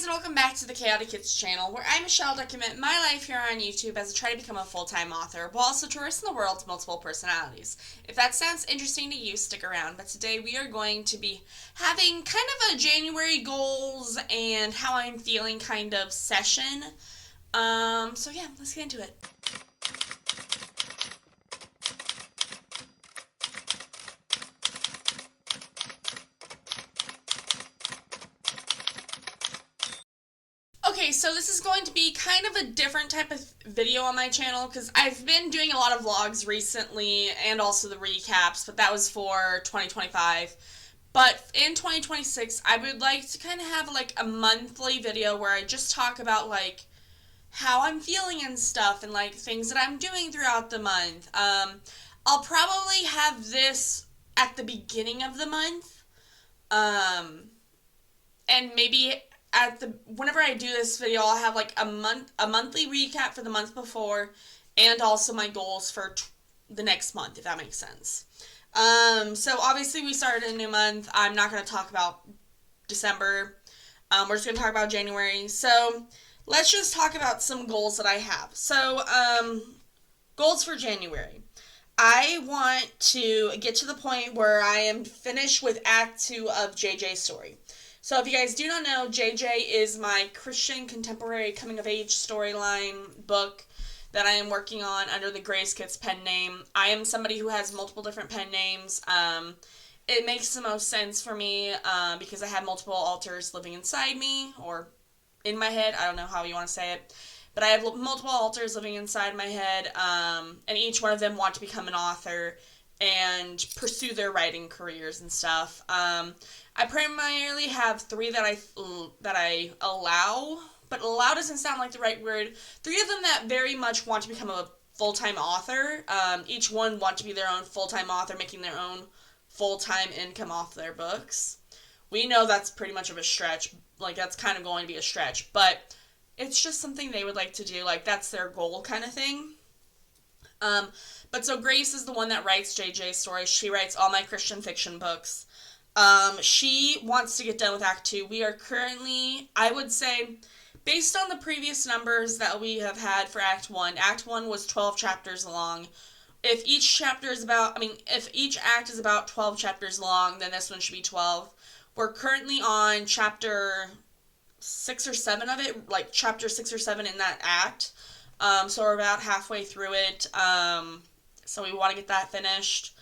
and welcome back to the Chaotic Kitz channel, where I, Michelle, document my life here on YouTube as I try to become a full-time author, while also traversing the world to multiple personalities. If that sounds interesting to you, stick around, but today we are going to be having kind of a January goals and how I'm feeling kind of session. So yeah, let's get into it. Okay, so this is going to be kind of a different type of video on my channel because I've been doing a lot of vlogs recently and also the recaps, but that was for 2025. But in 2026, I would like to kind of have like a monthly video where I just talk about like how I'm feeling and stuff and like things that I'm doing throughout the month. I'll probably have this at the beginning of the month. And maybe whenever I do this video, I'll have like a monthly recap for the month before, and also my goals for the next month, if that makes sense. So obviously we started a new month. I'm not going to talk about December. We're just going to talk about January. So let's just talk about some goals that I have. So goals for January. I want to get to the point where I am finished with Act 2 of JJ's story. So if you guys do not know, JJ is my Christian contemporary coming-of-age storyline book that I am working on under the Grace Kitz pen name. I am somebody who has multiple different pen names. It makes the most sense for me because I have multiple alters living inside me, or in my head. I don't know how you want to say it. But I have multiple alters living inside my head, and each one of them want to become an author and pursue their writing careers and stuff. I primarily have 3 that I allow, but allow doesn't sound like the right word. 3 of them that very much want to become a full-time author. Each one want to be their own full-time author, making their own full-time income off their books. We know that's pretty much of a stretch. Like, that's kind of going to be a stretch, but it's just something they would like to do. Like, that's their goal kind of thing. But so Grace is the one that writes JJ's story. She writes all my Christian fiction books. She wants to get done with Act 2. We are currently, I would say, based on the previous numbers that we have had for Act 1 was 12 chapters long. If each act is about 12 chapters long, then this one should be 12. We're currently on chapter 6 or 7 of it, like chapter 6 or 7 in that act. So we're about halfway through it. So we want to get that finished.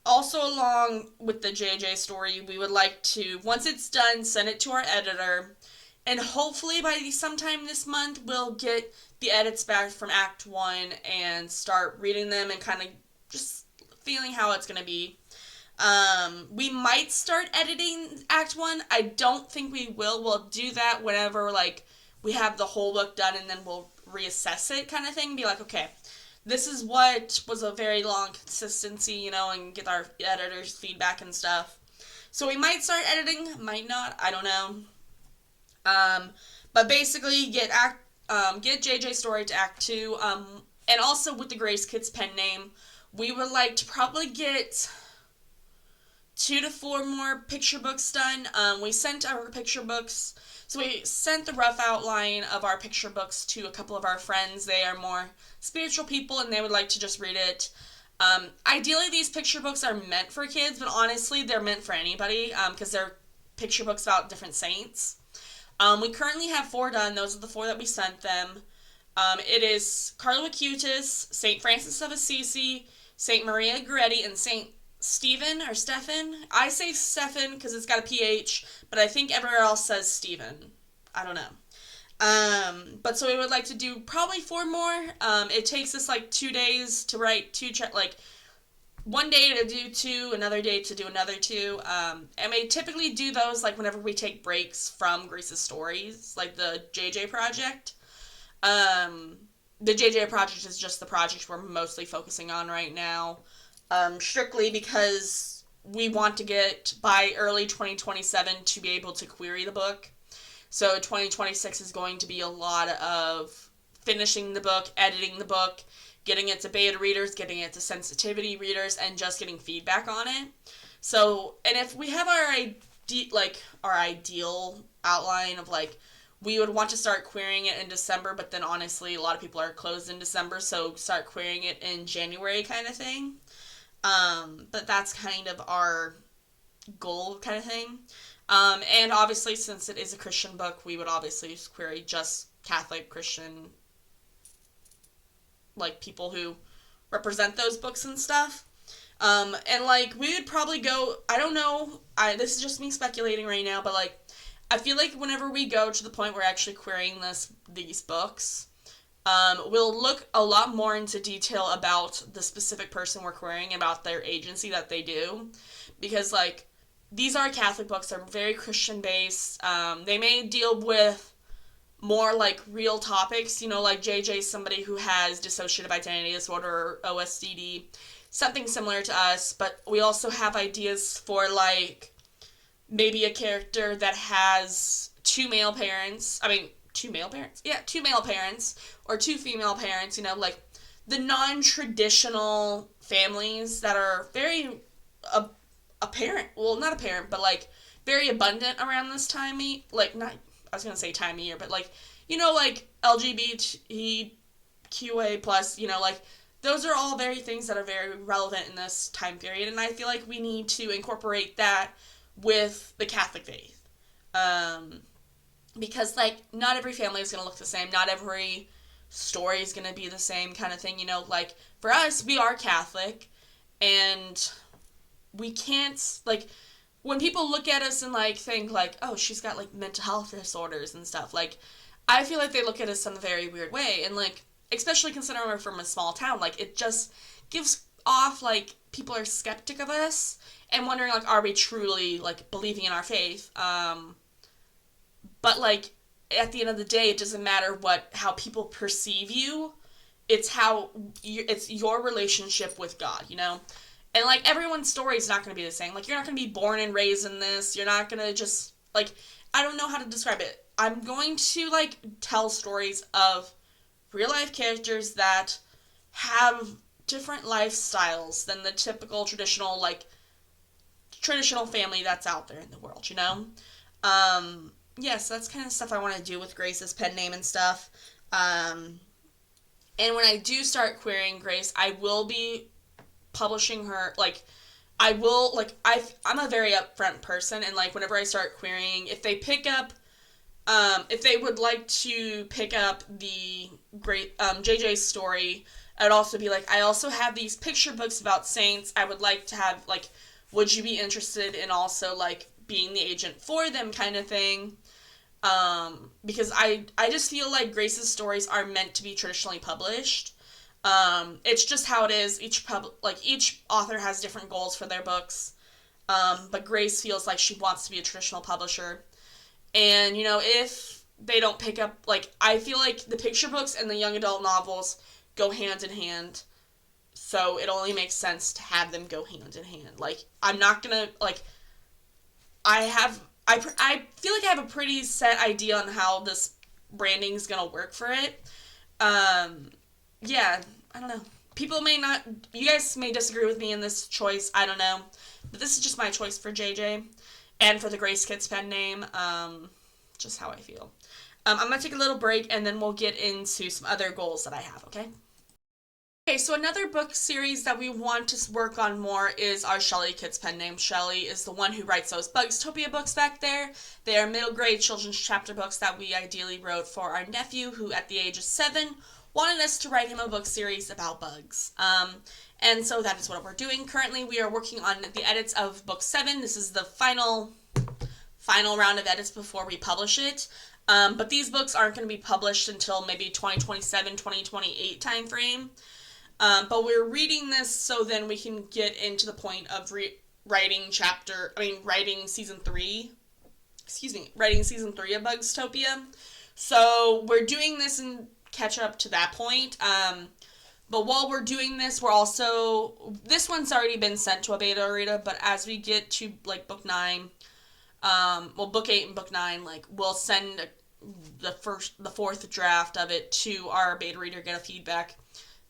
Also, along with the JJ story, we would like to, once it's done, send it to our editor. And hopefully by sometime this month, we'll get the edits back from Act 1 and start reading them and kind of just feeling how it's going to be. We might start editing Act 1. I don't think we will. We'll do that whenever, like, we have the whole book done, and then we'll reassess it kind of thing. Be like, okay, this is what was a very long consistency, and get our editor's feedback and stuff. So we might start editing, might not, I don't know. But basically, get JJ's story to Act 2. And also with the Grace Kitz pen name, we would like to probably get 2 to 4 more picture books done. We sent our picture books, so we sent the rough outline of our picture books to a couple of our friends. They are more spiritual people, and they would like to just read it. Ideally, these picture books are meant for kids, but honestly, they're meant for anybody, because they're picture books about different saints. We currently have 4 done. Those are the 4 that we sent them. It is Carlo Acutis, St. Francis of Assisi, St. Maria Goretti, and St. Stephen or Stephen. I say Stephen because it's got a PH, but I think everywhere else says Stephen. I don't know. But so we would like to do probably 4 more. It takes us like 2 days to write 2, one day to do 2, another day to do another 2. And we typically do those like whenever we take breaks from Grace's stories, like the JJ project. The JJ project is just the project we're mostly focusing on right now. Strictly because we want to get by early 2027 to be able to query the book. So 2026 is going to be a lot of finishing the book, editing the book, getting it to beta readers, getting it to sensitivity readers, and just getting feedback on it. So, and if we have our ideal outline of like we would want to start querying it in December, but then honestly, a lot of people are closed in December, so start querying it in January kind of thing. But that's kind of our goal kind of thing. And obviously, since it is a Christian book, we would obviously query just Catholic, Christian, like people who represent those books and stuff. And like we would probably go. I don't know. This is just me speculating right now, but like I feel like whenever we go to the point where we're actually querying these books, we'll look a lot more into detail about the specific person we're querying, about their agency that they do, because like these are Catholic books. They're very Christian based. They may deal with more like real topics, like JJ's somebody who has dissociative identity disorder or OSDD, something similar to us, but we also have ideas for like maybe a character that has two male parents. I mean, two male parents? Yeah, two male parents or two female parents, like the non traditional families that are very apparent. Well, not apparent, but like very abundant around this time. Like, not, I was going to say time of year, but like, like LGBTQA plus, like those are all very things that are very relevant in this time period. And I feel like we need to incorporate that with the Catholic faith. Because, like, not every family is going to look the same. Not every story is going to be the same kind of thing, Like, for us, we are Catholic, and we can't, like, when people look at us and, like, think, like, oh, she's got, like, mental health disorders and stuff, like, I feel like they look at us in a very weird way. And, like, especially considering we're from a small town, like, it just gives off, like, people are skeptic of us and wondering, like, are we truly, like, believing in our faith? But, like, at the end of the day, it doesn't matter how people perceive you. It's it's your relationship with God, And, like, everyone's story is not going to be the same. Like, you're not going to be born and raised in this. You're not going to just, like, I don't know how to describe it. I'm going to, like, tell stories of real-life characters that have different lifestyles than the typical traditional family that's out there in the world, Yes, that's kind of stuff I want to do with Grace's pen name and stuff. And when I do start querying Grace, I will be publishing her, like, I will, like, I'm a very upfront person, and, like, whenever I start querying, if they would like to pick up the great, JJ's story, I'd also be like, I also have these picture books about saints. I would like to have, like, would you be interested in also, like, being the agent for them kind of thing? Because I just feel like Grace's stories are meant to be traditionally published. It's just how it is. Each author has different goals for their books. But Grace feels like she wants to be a traditional publisher. And, if they don't pick up, like, I feel like the picture books and the young adult novels go hand in hand. So it only makes sense to have them go hand in hand. Like, I'm not gonna, like, I feel like I have a pretty set idea on how this branding is gonna work for it. Yeah, I don't know. People may not, you guys may disagree with me in this choice, I don't know. But this is just my choice for JJ. And for the Grace Kitz pen name, just how I feel. I'm going to take a little break, and then we'll get into some other goals that I have, okay? Okay, so another book series that we want to work on more is our Shelly Kitz pen name. Shelly is the one who writes those Bugstopia books back there. They are middle grade children's chapter books that we ideally wrote for our nephew, who at the age of 7 wanted us to write him a book series about bugs. And so that is what we're doing. Currently, we are working on the edits of book 7. This is the final round of edits before we publish it. But these books aren't going to be published until maybe 2027, 2028 timeframe. But we're reading this so then we can get into the point of writing season 3. Writing season 3 of Bugstopia. So we're doing this and catch up to that point. But while we're doing this, this one's already been sent to a beta reader, but as we get to, like, book 9, book 8 and book 9, like, we'll send the 4th draft of it to our beta reader, get a feedback,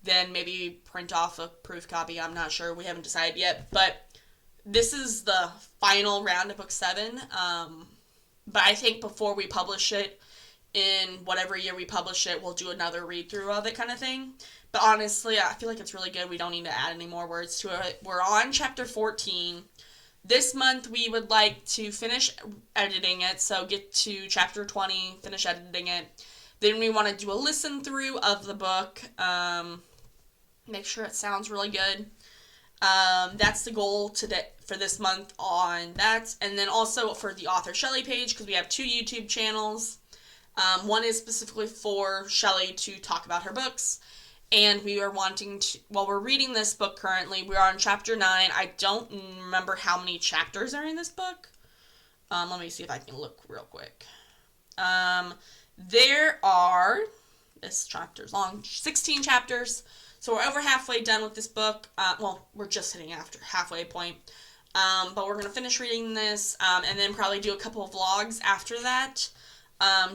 then maybe print off a proof copy. I'm not sure. We haven't decided yet, but this is the final round of book 7. But I think before we publish it, in whatever year we publish it, we'll do another read through of it kind of thing. But honestly, I feel like it's really good. We don't need to add any more words to it. We're on chapter 14. This month we would like to finish editing it, so get to chapter 20, finish editing it. Then we want to do a listen through of the book, make sure it sounds really good. That's the goal for this month on that. And then also for the author Shelley page, because we have 2 YouTube channels. One is specifically for Shelley to talk about her books. And we are wanting to, while we're reading this book currently, we are on chapter 9. I don't remember how many chapters are in this book. Let me see if I can look real quick. There are, this chapter's long, 16 chapters. So we're over halfway done with this book. Well, we're just hitting after halfway point. But we're going to finish reading this and then probably do a couple of vlogs after that.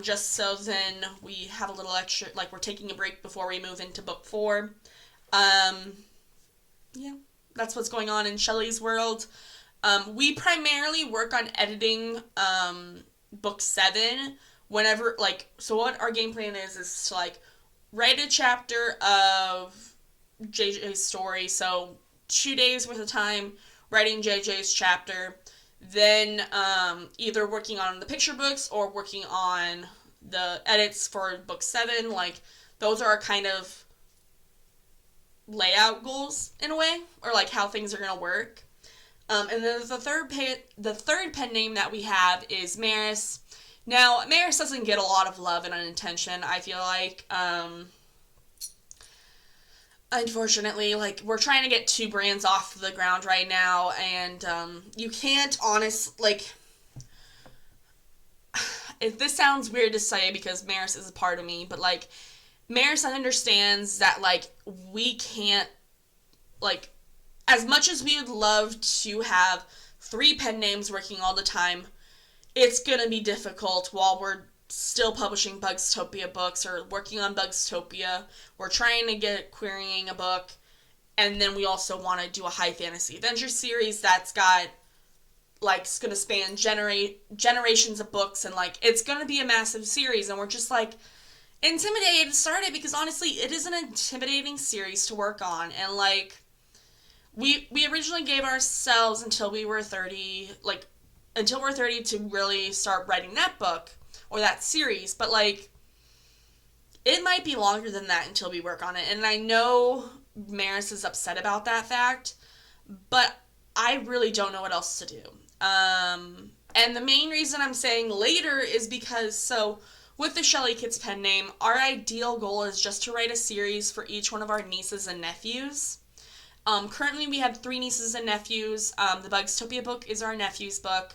Just so then we have a little extra, like we're taking a break before we move into book 4. Yeah, that's what's going on in Shelley's world. We primarily work on editing book 7 whenever, like, so what our game plan is to, like, write a chapter of JJ's story, so 2 days worth of time writing JJ's chapter, then either working on the picture books or working on the edits for book 7. Like, those are our kind of layout goals in a way, or like how things are going to work. And then the third pen name that we have is Maris. Now, Maris doesn't get a lot of love and attention, I feel like. Unfortunately, like, we're trying to get 2 brands off the ground right now, and you can't like, if this sounds weird to say because Maris is a part of me, but, like, Maris understands that, like, we can't, like, as much as we would love to have 3 pen names working all the time, it's gonna be difficult while we're still publishing Bugstopia books or working on Bugstopia. We're trying to get querying a book, and then we also want to do a high fantasy adventure series that's got, like, it's going to span generations of books, and, like, it's going to be a massive series, and we're just, like, intimidated to start it because, honestly, it is an intimidating series to work on, and, like, we originally gave ourselves until we're 30 to really start writing that book or that series, but, like, it might be longer than that until we work on it, and I know Maris is upset about that fact, but I really don't know what else to do. And the main reason I'm saying later is because, so, with the Chaotic Kitz pen name, our ideal goal is just to write a series for each one of our nieces and nephews. Currently we have 3 nieces and nephews. The Bugstopia book is our nephew's book.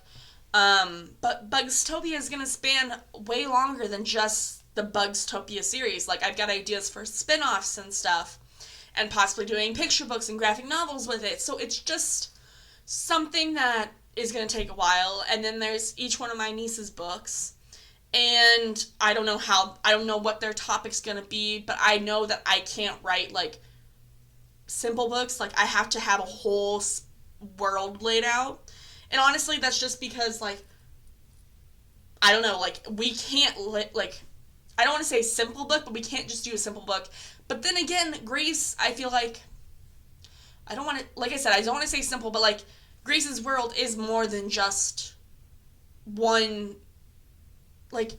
But Bugstopia is going to span way longer than just the Bugstopia series. Like, I've got ideas for spin-offs and stuff, and possibly doing picture books and graphic novels with it. So it's just something that is going to take a while. And then there's each one of my niece's books, and I don't know what their topic's going to be, but I know that I can't write, like, simple books. Like, I have to have a whole world laid out. And honestly, that's just because, like, I don't know, like, we can't, like, I don't want to say simple book, but we can't just do a simple book. But then again, Grace, I feel like, I don't want to, like I said, I don't want to say simple, but, like, Grace's world is more than just one, like,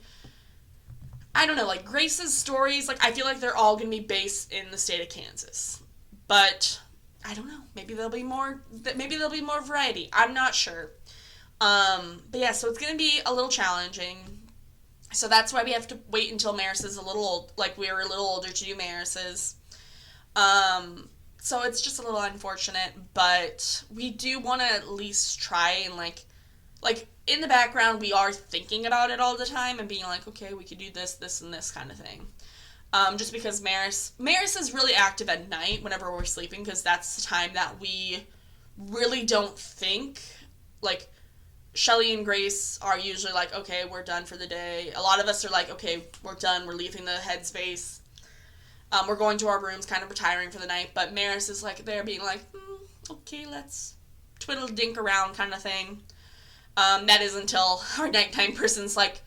I don't know, like, Grace's stories, like, I feel like they're all going to be based in the state of Kansas. But I don't know. Maybe there'll be more variety. I'm not sure. But yeah, so it's going to be a little challenging. So that's why we have to wait until Maris is a little old, like, we're a little older to do Maris's. So it's just a little unfortunate, but we do want to at least try and, like, in the background, we are thinking about it all the time and being like, okay, we could do this, this, and this kind of thing. Just because Maris is really active at night whenever we're sleeping, because that's the time that we really don't think. Like, Shelley and Grace are usually like, okay, we're done for the day. A lot of us are like, okay, we're done, we're leaving the headspace. We're going to our rooms, kind of retiring for the night, but Maris is like there being like, okay, let's twiddle dink around kind of thing. That is until our nighttime person's like,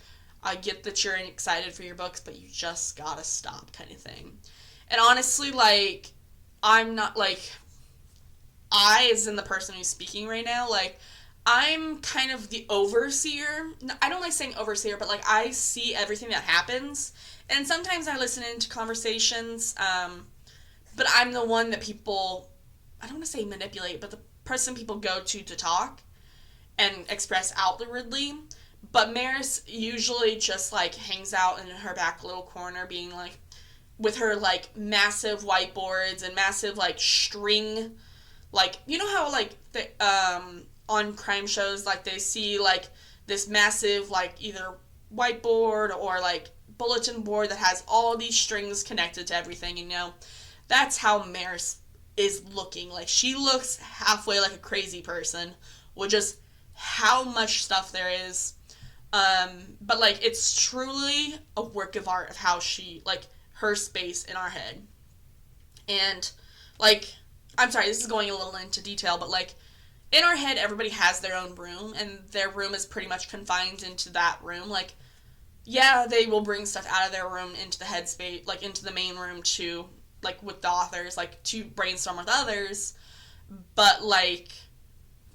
I get that you're excited for your books, but you just gotta stop, kind of thing. And honestly, like, I'm not, like, I, as in the person who's speaking right now, like, I'm kind of the overseer. I don't like saying overseer, but, like, I see everything that happens. And sometimes I listen into conversations, but I'm the one that people, I don't want to say manipulate, but the person people go to talk and express outwardly. But Maris usually just, like, hangs out in her back little corner being, like, with her, like, massive whiteboards and massive, like, string, like, you know how, like, on crime shows, like, they see, like, this massive, like, either whiteboard or, like, bulletin board that has all these strings connected to everything, you know? That's how Maris is looking. Like, she looks halfway like a crazy person with just how much stuff there is. But, like, it's truly a work of art of how she, like, her space in our head. And, like, I'm sorry, this is going a little into detail, but, like, in our head, everybody has their own room, and their room is pretty much confined into that room. Like, yeah, they will bring stuff out of their room into the headspace, like, into the main room to, like, with the authors, like, to brainstorm with others. But, like,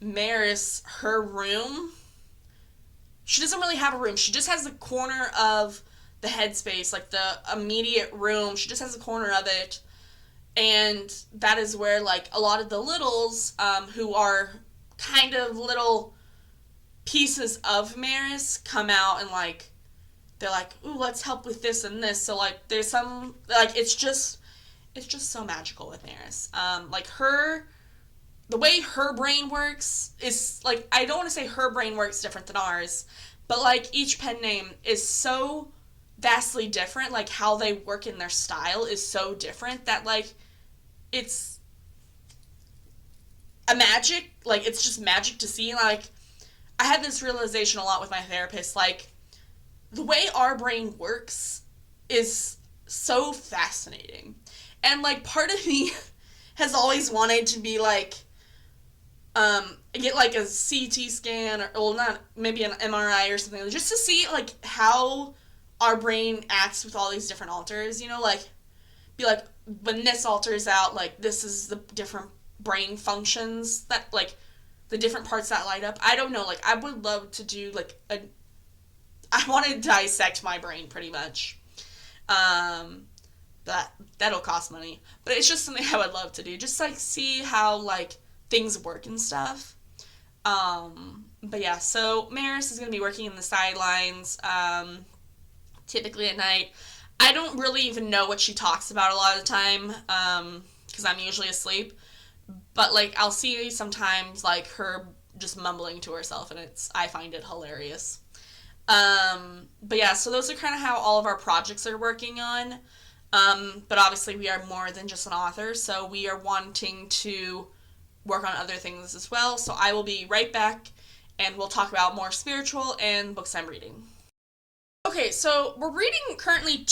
Maris, her room, she doesn't really have a room. She just has the corner of the headspace, like, the immediate room. She just has a corner of it. And that is where, like, a lot of the littles, who are kind of little pieces of Maris, come out and, like, they're like, ooh, let's help with this and this. So, like, there's some, like, it's just so magical with Maris. Like, the way her brain works is, like, I don't want to say her brain works different than ours, but, like, each pen name is so vastly different. Like, how they work in their style is so different that, like, it's a magic, like, it's just magic to see. Like, I had this realization a lot with my therapist, like, the way our brain works is so fascinating. And, like, part of me has always wanted to be, like, get, like, a CT scan, or, well, not, maybe an MRI or something, just to see, like, how our brain acts with all these different alters, you know, like, be like, when this alters out, like, this is the different brain functions that, like, the different parts that light up. I don't know, like, I would love to do, like, I want to dissect my brain, pretty much. That'll cost money. But it's just something I would love to do. Just, like, see how, like, things work and stuff. But yeah, so Maris is going to be working in the sidelines, typically at night. I don't really even know what she talks about a lot of the time, because I'm usually asleep. But, like, I'll see sometimes, like, her just mumbling to herself, and I find it hilarious. But yeah, so those are kind of how all of our projects are working on. But obviously we are more than just an author, so we are wanting to work on other things as well. So I will be right back, and we'll talk about more spiritual and books I'm reading. Okay, so we're currently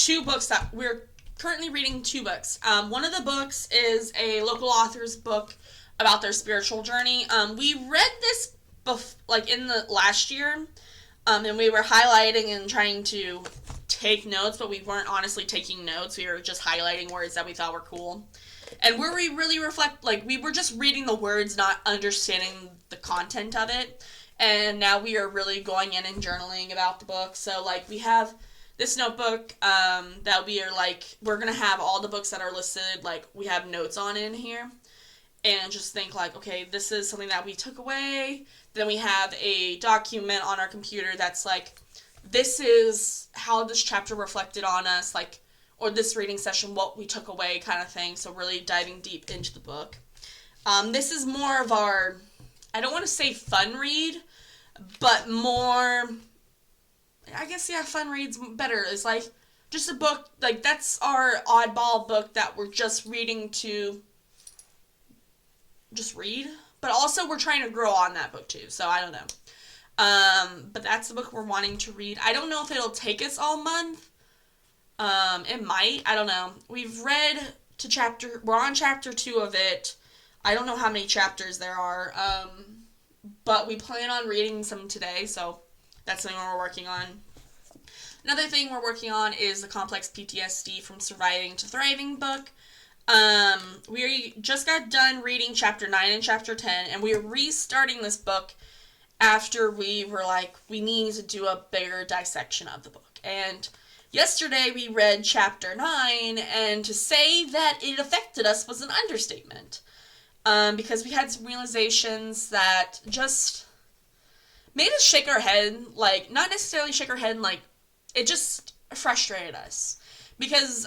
reading two books. One of the books is a local author's book about their spiritual journey. We read this like in the last year, and we were highlighting and trying to take notes, but we weren't honestly taking notes. We were just highlighting words that we thought were cool. And where we really reflect, like, we were just reading the words, not understanding the content of it. And now we are really going in and journaling about the book. So, like, we have this notebook that we are, like, we're going to have all the books that are listed, like, we have notes on in here. And just think, like, okay, this is something that we took away. Then we have a document on our computer that's, like, this is how this chapter reflected on us, like, or this reading session, what we took away, kind of thing. So really diving deep into the book. This is more of our, I don't want to say fun read, but more, I guess, yeah, fun read's better. It's like just a book, like, that's our oddball book that we're just reading to just read. But also we're trying to grow on that book too, so I don't know. But that's the book we're wanting to read. I don't know if it'll take us all month. It might. I don't know. We've read we're on chapter 2 of it. I don't know how many chapters there are. But we plan on reading some today, so that's something we're working on. Another thing we're working on is the Complex PTSD from Surviving to Thriving book. We just got done reading chapter 9 and chapter 10, and we are restarting this book after we were like, we need to do a bigger dissection of the book. And yesterday we read chapter 9, and to say that it affected us was an understatement. Because we had some realizations that just made us shake our head, like, not necessarily shake our head, like, it just frustrated us. Because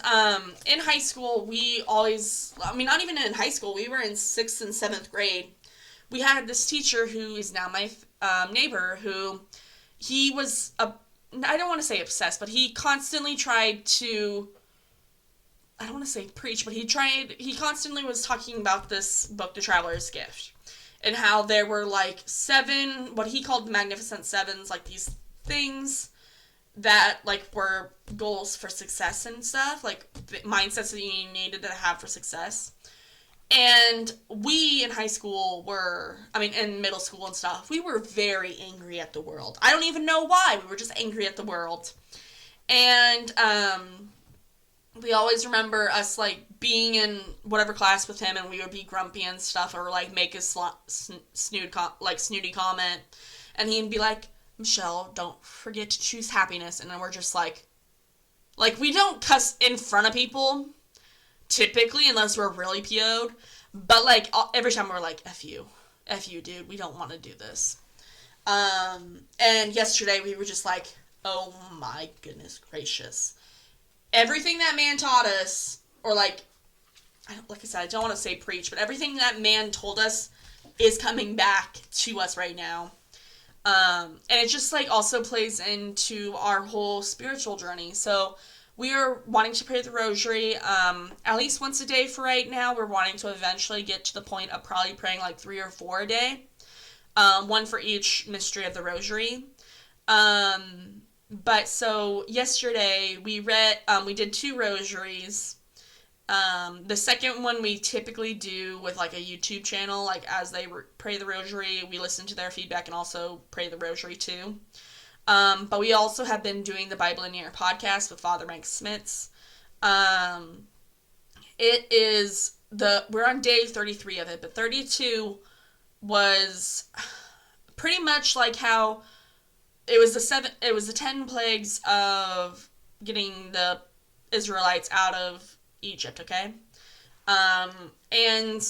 in high school, we always, I mean, not even in high school, we were in 6th and 7th grade. We had this teacher who is now my neighbor, who he was, I don't want to say obsessed, but he constantly tried to, I don't want to say preach, but he constantly was talking about this book, The Traveler's Gift, and how there were like 7, what he called the Magnificent Sevens, like these things that like were goals for success and stuff, like mindsets that you needed to have for success. And we in high school in middle school and stuff, we were very angry at the world. I don't even know why. We were just angry at the world. And we always remember us, like, being in whatever class with him, and we would be grumpy and stuff, or, like, make a snooty comment. And he'd be like, Michelle, don't forget to choose happiness. And then we're just like, we don't cuss in front of people, typically, unless we're really PO'd. But, like, every time we're like, F you, dude, we don't want to do this. And yesterday we were just like, oh my goodness gracious. Everything that man taught us, or like I said, I don't want to say preach, but everything that man told us is coming back to us right now. And it just like also plays into our whole spiritual journey. So we are wanting to pray the rosary at least once a day for right now. We're wanting to eventually get to the point of probably praying like 3 or 4 a day. One for each mystery of the rosary. But so yesterday we did 2 rosaries. The second one we typically do with like a YouTube channel, like as they pray the rosary, we listen to their feedback and also pray the rosary too. But we also have been doing the Bible in a Year podcast with Father Mike Smits. We're on day 33 of it, but 32 was pretty much like how it was the 10 plagues of getting the Israelites out of Egypt, okay? And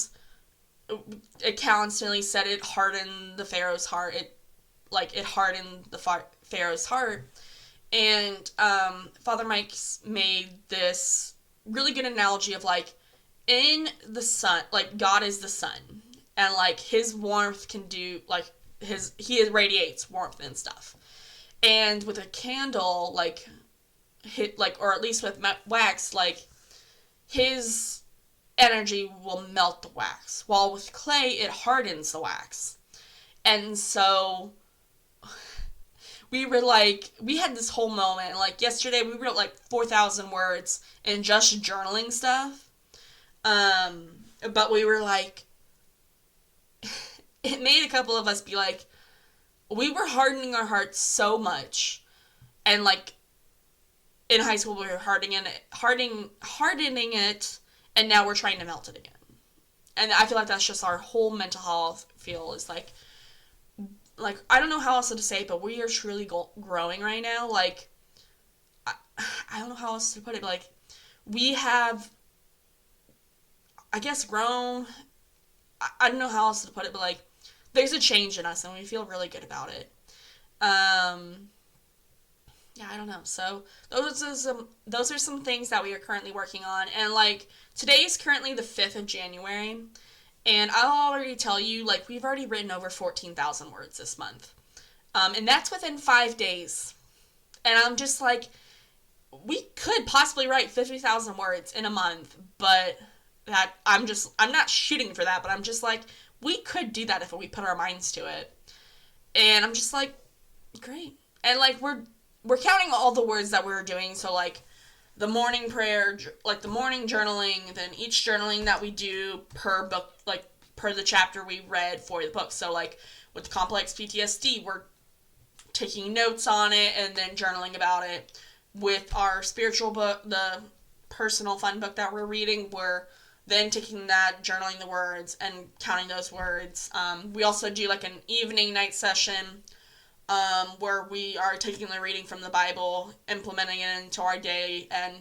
it constantly said it hardened the Pharaoh's heart. It hardened the Pharaoh's heart. And Father Mike made this really good analogy of like, in the sun, like God is the sun, and like his warmth can do like he radiates warmth and stuff. And with a candle, or at least with wax, like, his energy will melt the wax. While with clay, it hardens the wax. And so, we had this whole moment, like, yesterday we wrote, 4,000 words in just journaling stuff. But we were, it made a couple of us be like, we were hardening our hearts so much, and in high school we were hardening it, and now we're trying to melt it again. And I feel like that's just our whole mental health feel is like I don't know how else to say it, but we are truly growing right now. I don't know how else to put it, but we have, I guess, grown. I don't know how else to put it, but there's a change in us, and we feel really good about it. Yeah, I don't know. So those are some things that we are currently working on, and today is currently the 5th of January, and I'll already tell you we've already written over 14,000 words this month, and that's within 5 days, and I'm just we could possibly write 50,000 words in a month, but that I'm not shooting for that, but I'm just we could do that if we put our minds to it. And I'm just great. And we're counting all the words that we're doing. So the morning prayer, the morning journaling, then each journaling that we do per book, per the chapter we read for the book. So with the complex PTSD, we're taking notes on it and then journaling about it. with our spiritual book, the personal fun book that we're reading, we're then taking that, journaling the words, and counting those words. We also do like an evening night session where we are taking the reading from the Bible, implementing it into our day, and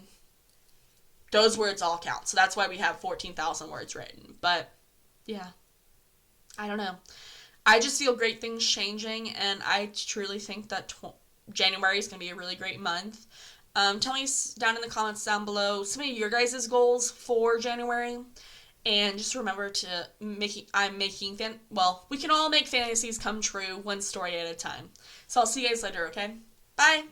those words all count. So that's why we have 14,000 words written. But yeah, I don't know. I just feel great things changing, and I truly think that January is going to be a really great month. Tell me down in the comments down below some of your guys' goals for January. And just remember to we can all make fantasies come true one story at a time. So I'll see you guys later, okay? Bye!